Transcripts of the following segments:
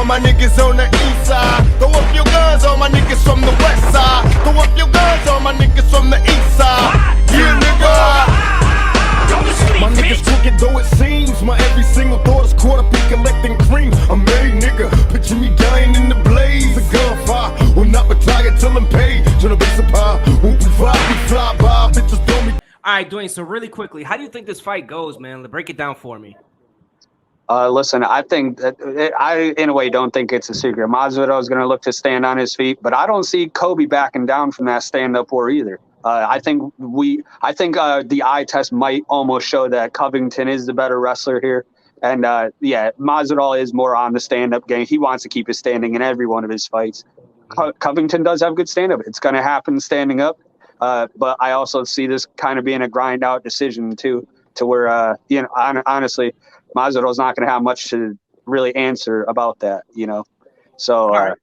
all my niggas on the east side. Throw up your guns, all my niggas from the west side. Throw up your guns, all my niggas from the east side. Yeah, nigga. My niggas crooked though it seems. My every single thought is caught up in collecting cream. I'm married, nigga. Picture me dying in the blaze. A gunfire will not retire till I'm paid. Turn a base of pie. Won't be fly, we fly by. Bitches don't me. All right, Dwayne, so really quickly, how do you think this fight goes, man? Break it down for me. Listen, I think that I, in a way, don't think it's a secret. Masvidal is going to look to stand on his feet, but I don't see Colby backing down from that stand-up war either. I think the eye test might almost show that Covington is the better wrestler here. And yeah, Masvidal is more on the stand-up game. He wants to keep his standing in every one of his fights. Covington does have good stand-up. It's going to happen standing up. But I also see this kind of being a grind-out decision too, to where honestly, Masvidal's not going to have much to really answer about that, So, right.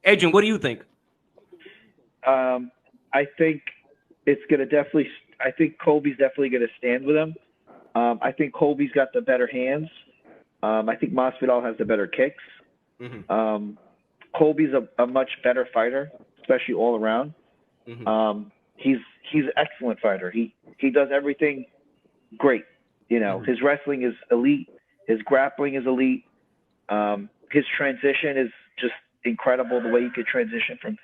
Adrian, what do you think? I think it's going to definitely. I think Colby's definitely going to stand with him. I think Colby's got the better hands. I think Masvidal has the better kicks. Mm-hmm. Colby's a much better fighter, especially all around. Mm-hmm. He's an excellent fighter. He does everything great. His wrestling is elite. His grappling is elite. His transition is just incredible. The way he could transition from,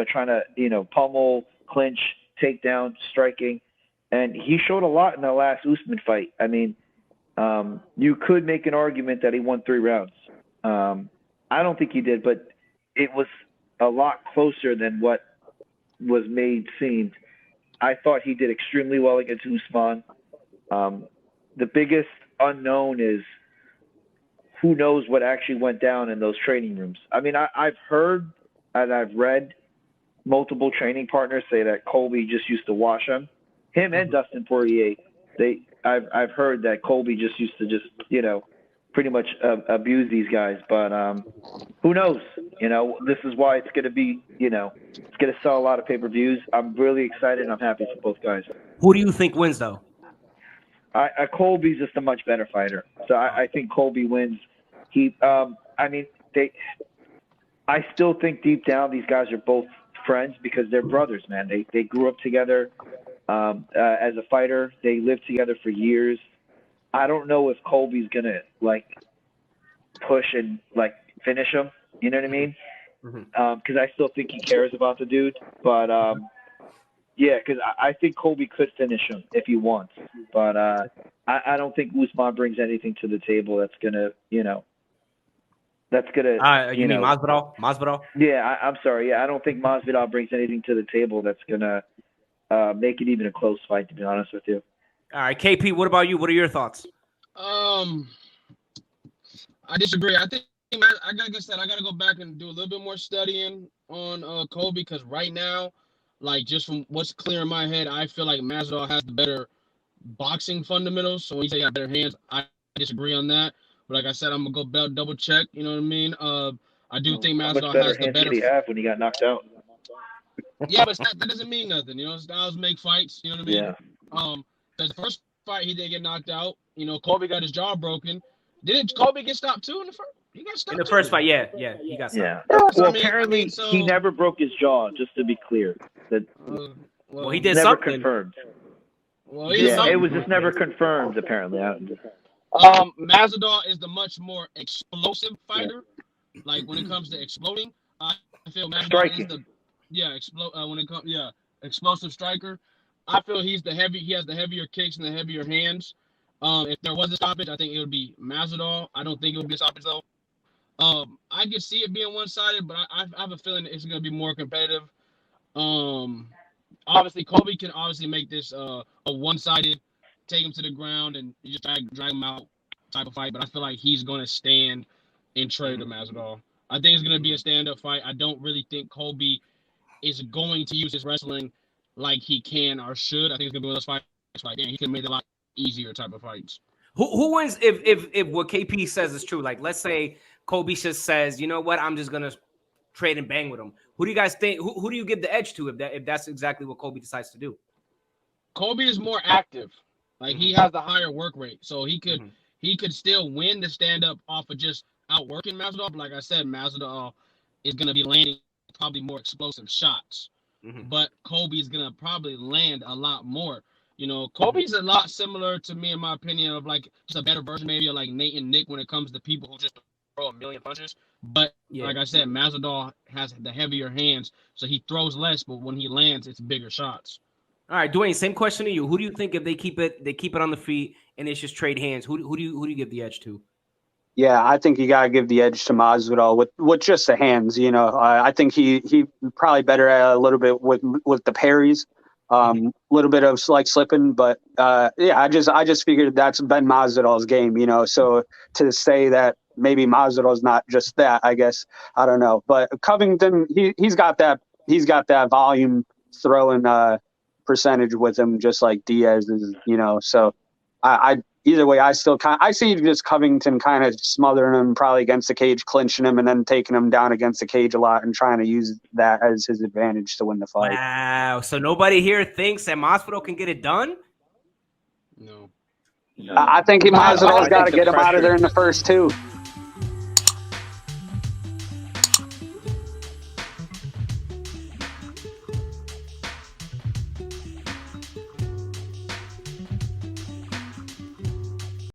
trying to, pummel, clinch, takedown, striking. And he showed a lot in the last Usman fight. I mean, you could make an argument that he won 3 rounds. I don't think he did, but it was a lot closer than what was made seem. I thought he did extremely well against Usman. The biggest unknown is who knows what actually went down in those training rooms. I mean, I've heard and I've read multiple training partners say that Colby just used to wash him and Dustin Poirier. I've heard that Colby just used to pretty much abuse these guys. But who knows? This is why it's going to be, it's going to sell a lot of pay-per-views. I'm really excited and I'm happy for both guys. Who do you think wins, though? Colby's just a much better fighter. So I think Colby wins. I still think deep down these guys are both friends because they're brothers, man. They grew up together as a fighter. They lived together for years. I don't know if Colby's going to, push and, finish him. You know what I mean? Because I still think he cares about the dude. But, yeah, because I think Colby could finish him if he wants. But I don't think Usman brings anything to the table that's going to, that's going to, you mean Masvidal? Yeah, I'm sorry. Yeah, I don't think Masvidal brings anything to the table that's going to make it even a close fight, to be honest with you. All right, KP, what about you? What are your thoughts? I disagree. I think, man, like I said, I got to go back and do a little bit more studying on Colby because right now, just from what's clear in my head, I feel like Masvidal has the better boxing fundamentals. So when you say he got better hands, I disagree on that. But like I said, I'm gonna go double check. You know what I mean? I do think Masvidal has the better. Did he have when he got knocked out? Yeah, but that doesn't mean nothing. Styles make fights. You know what I mean? Yeah. The first fight he didn't get knocked out. Colby got his jaw broken. Didn't Colby get stopped too in the first? He got stopped in the first fight. Yeah, he got stopped. Yeah. Well, apparently he never broke his jaw. Just to be clear, that well, he did never something. Confirmed. Well, it was just never confirmed. Apparently, Masvidal is the much more explosive fighter. When it comes to exploding, I feel Masvidal striking. is when it comes explosive striker. I feel he has the heavier kicks and the heavier hands. If there was a stoppage, I think it would be Masvidal. I don't think it would be a stoppage though. I could see it being one-sided, but I have a feeling it's going to be more competitive. Obviously, Colby can make this a one-sided, take him to the ground and just drag him out type of fight. But I feel like he's going to stand and trade to Masvidal. I think it's going to be a stand-up fight. I don't really think Colby is going to use his wrestling like he can or should. I think it's going to be one of those fights he can make it a lot easier type of fights. Who wins if what KP says is true? Let's say Colby just says, you know what, I'm just gonna trade and bang with him. Who do you guys think? Who do you give the edge to if that's exactly what Colby decides to do? Colby is more active. He has the higher work rate, so he could still win the stand up off of just outworking Masvidal. But like I said, Masvidal is going to be landing probably more explosive shots. But Colby is going to probably land a lot more. You know, Colby's a lot similar to me, in my opinion, of like just a better version maybe of like Nate and Nick when it comes to people who just throw a million punches. But like I said, Masvidal has the heavier hands, so he throws less, but when he lands, it's bigger shots. All right, Dwayne, same question to you. Who do you think if they keep it on the feet and it's just trade hands? Who do you give the edge to? Yeah, I think you gotta give the edge to Masvidal with just the hands. You know, I think he probably better at a little bit with the parries, little bit of like slipping. But yeah, I just figured that's been Masvidal's game. You know, so to say that maybe Masvidal's not just that, I guess I don't know. But Covington, he's got that volume throwing percentage with him, just like Diaz is. You know, so I either way, I see just Covington kind of smothering him probably against the cage, clinching him, and then taking him down against the cage a lot and trying to use that as his advantage to win the fight. Wow. So nobody here thinks that Masvidal can get it done? No. I think Masvidal's got to get him out of there in the first two.